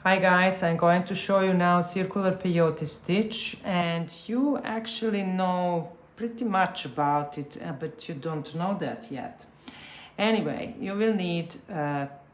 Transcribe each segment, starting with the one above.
Hi guys, I'm going to show you now circular peyote stitch, and you actually know pretty much about it, but you don't know that yet. Anyway, you will need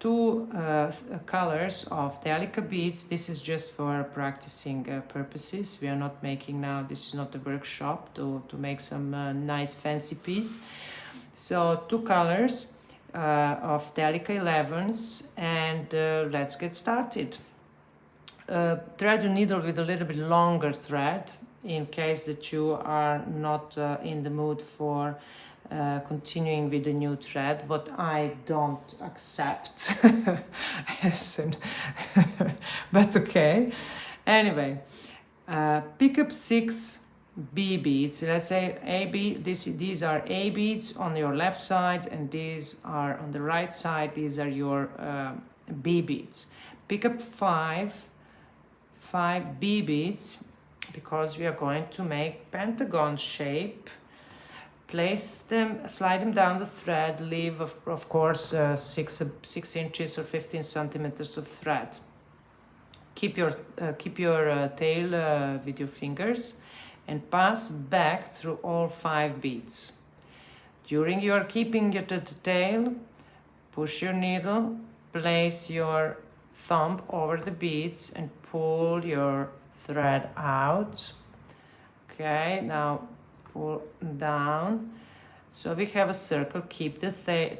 two colors of Delica beads. This is just for practicing purposes. We are not making now, this is not a workshop to make some nice fancy piece. So two colors of Delica 11s, and let's get started. Thread your needle with a little bit longer thread in case that you are not in the mood for continuing with a new thread, what I don't accept. But okay. Anyway, pick up 6 B beads. Let's say A bead. These are A beads on your left side, and these are on the right side. These are your B beads. Pick up 5 B beads because we are going to make pentagon shape. Place them, slide them down the thread, leave of course 6 inches or 15 centimeters of thread. Keep your tail with your fingers and pass back through all 5 beads. During your keeping at the tail, push your needle, place your thumb over the beads and pull your thread out. Okay, now pull down. So we have a circle. Keep the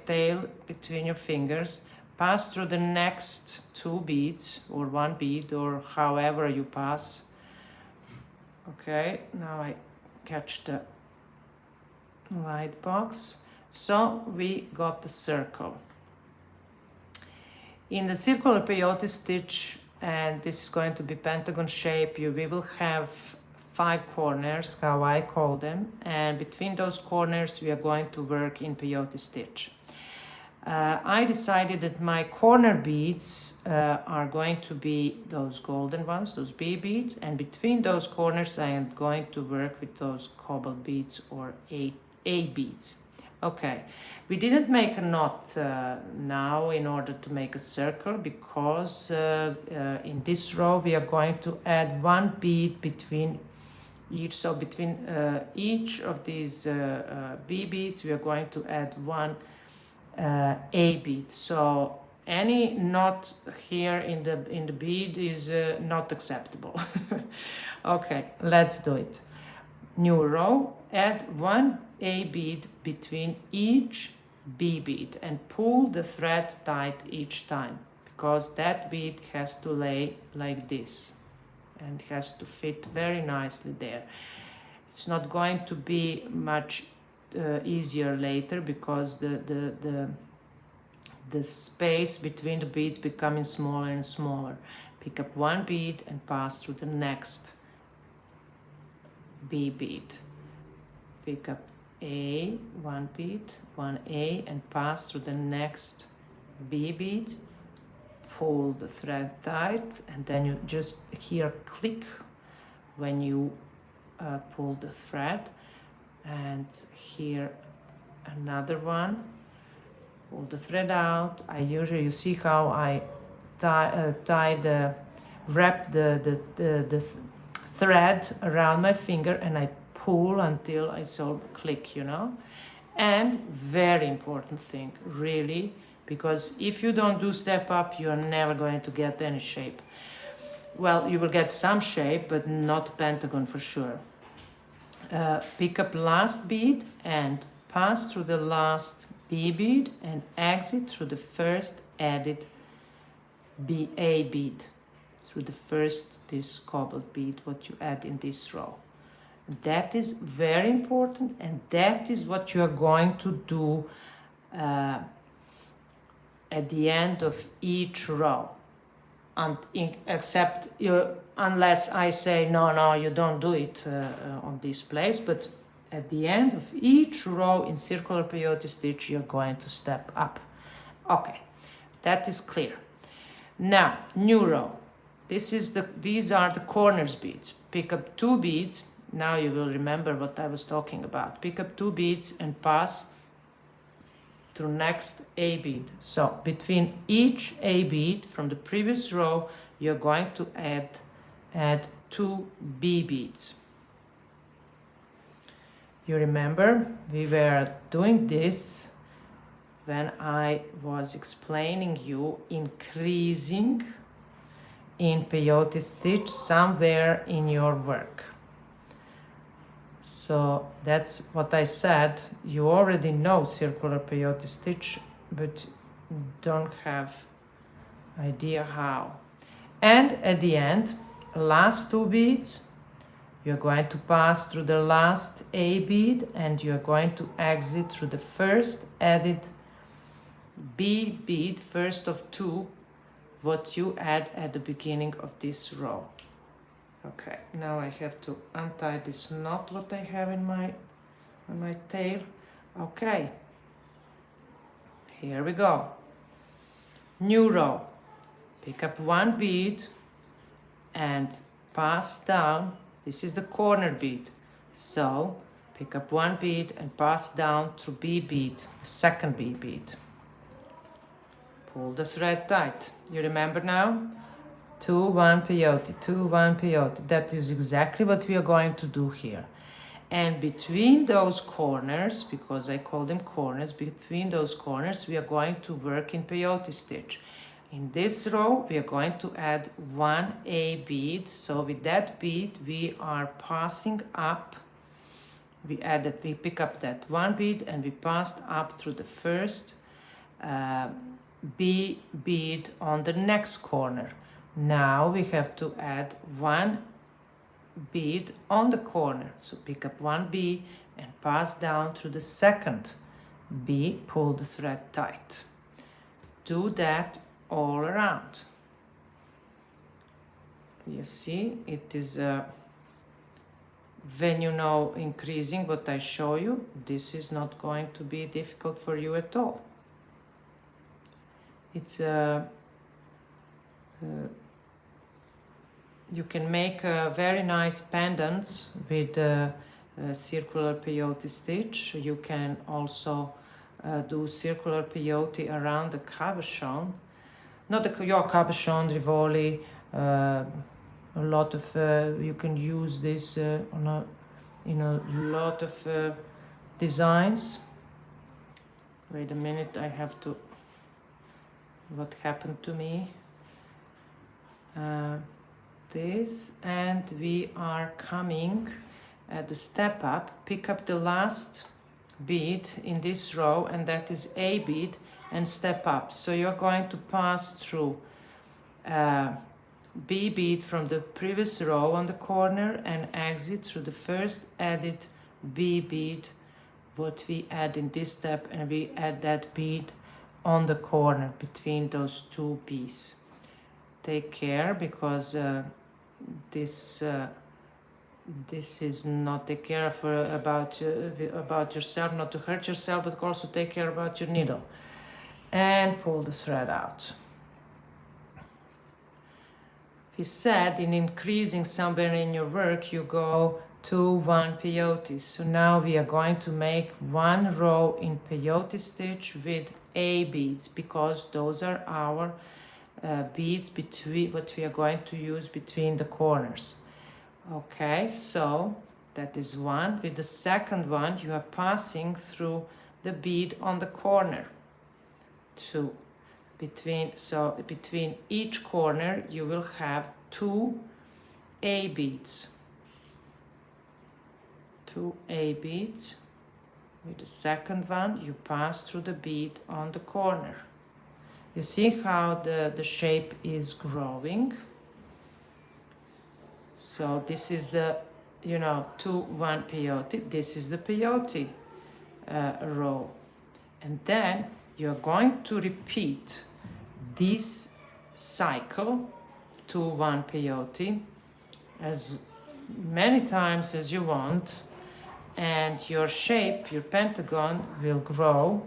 tail between your fingers. Pass through the next 2 beads or 1 bead or however you pass. Okay, now I catch the light box. So we got the circle. In the circular peyote stitch, and this is going to be pentagon shape, we will have 5 corners, how I call them, and between those corners we are going to work in peyote stitch. I decided that my corner beads are going to be those golden ones, those B beads, and between those corners I am going to work with those cobalt beads or A beads. Okay, we didn't make a knot now in order to make a circle because in this row we are going to add 1 bead between each. So between each of these B beads we are going to add 1 A bead. So any knot here in the bead is not acceptable. Okay, let's do it. New row, add 1 A bead between each B bead and pull the thread tight each time because that bead has to lay like this and has to fit very nicely there. It's not going to be much easier later because the space between the beads becoming smaller and smaller. Pick up 1 bead and pass through the next B bead. Pick up 1 bead, 1 A, and pass through the next B bead. Pull the thread tight, and then you just hear click when you pull the thread. And here another one. Pull the thread out. You see how I wrap the thread around my finger and I pull until I saw click, you know. And very important thing, really, because if you don't do step up, you are never going to get any shape. Well, you will get some shape, but not pentagon for sure. Pick up last bead and pass through the last B bead and exit through the first added A bead. Through the first, this cobalt bead, what you add in this row. That is very important, and that is what you are going to do at the end of each row. Unless I say, no, you don't do it on this place, but at the end of each row in circular peyote stitch, you're going to step up. Okay, that is clear. Now, new row. These are the corners beads. Pick up 2 beads. Now you will remember what I was talking about. Pick up 2 beads and pass through next A bead. So between each A bead from the previous row, you're going to add 2 B beads. You remember we were doing this when I was explaining you increasing in peyote stitch somewhere in your work. So that's what I said. You already know circular peyote stitch, but don't have idea how. And at the end, last 2 beads, you're going to pass through the last A bead and you're going to exit through the first added B bead, first of 2, what you add at the beginning of this row. Okay, now I have to untie this knot what I have in my tail. Okay, here we go. New row. Pick up 1 bead and pass down. This is the corner bead. So pick up 1 bead and pass down through B bead, the second B bead. Pull the thread tight. You remember now? 2, 1 peyote, 2, 1 peyote. That is exactly what we are going to do here. And between those corners, because I call them corners, between those corners we are going to work in peyote stitch. In this row we are going to add 1 A bead. So with that bead we are passing up. We pick up that 1 bead and we passed up through the first B bead on the next corner. Now we have to add 1 bead on the corner. So pick up 1 B and pass down through the second B, pull the thread tight. Do that all around. You see, it is when you know increasing what I show you, this is not going to be difficult for you at all. It's you can make very nice pendants with circular peyote stitch. You can also do circular peyote around the cabochon. Not your cabochon, rivoli. A lot of you can use this in a lot of designs. Wait a minute, I have to. What happened to me? This, and we are coming at the step up. Pick up the last bead in this row, and that is A bead, and step up. So you're going to pass through B bead from the previous row on the corner and exit through the first added B bead what we add in this step, and we add that bead on the corner between those 2 B's. Take care, because this is not take care of about yourself, not to hurt yourself, but also take care about your needle. And pull the thread out. We said in increasing somewhere in your work you go 2, 1 peyote. So now we are going to make 1 row in peyote stitch with A beads, because those are our beads between what we are going to use between the corners. Okay, so that is 1. With the second one you are passing through the bead on the corner. 2. Between each corner you will have 2 A beads. 2 A beads. With the second one you pass through the bead on the corner. You see how the shape is growing. So this is the 2, 1 peyote. This is the peyote row. And then you're going to repeat this cycle, 2, 1 peyote, as many times as you want, and your shape, your pentagon, will grow.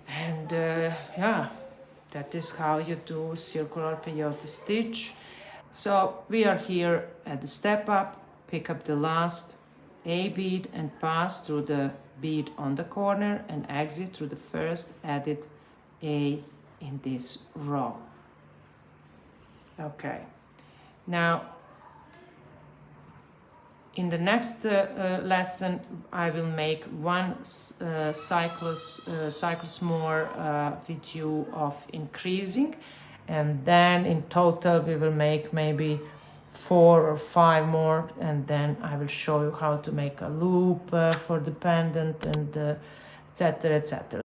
And yeah, that is how you do circular peyote stitch. So we are here at the step up. Pick up the last A bead and pass through the bead on the corner and exit through the first added A in this row. Okay, now in the next lesson I will make one cycles more with you of increasing, and then in total we will make maybe 4 or 5 more, and then I will show you how to make a loop for the pendant and etc, etc.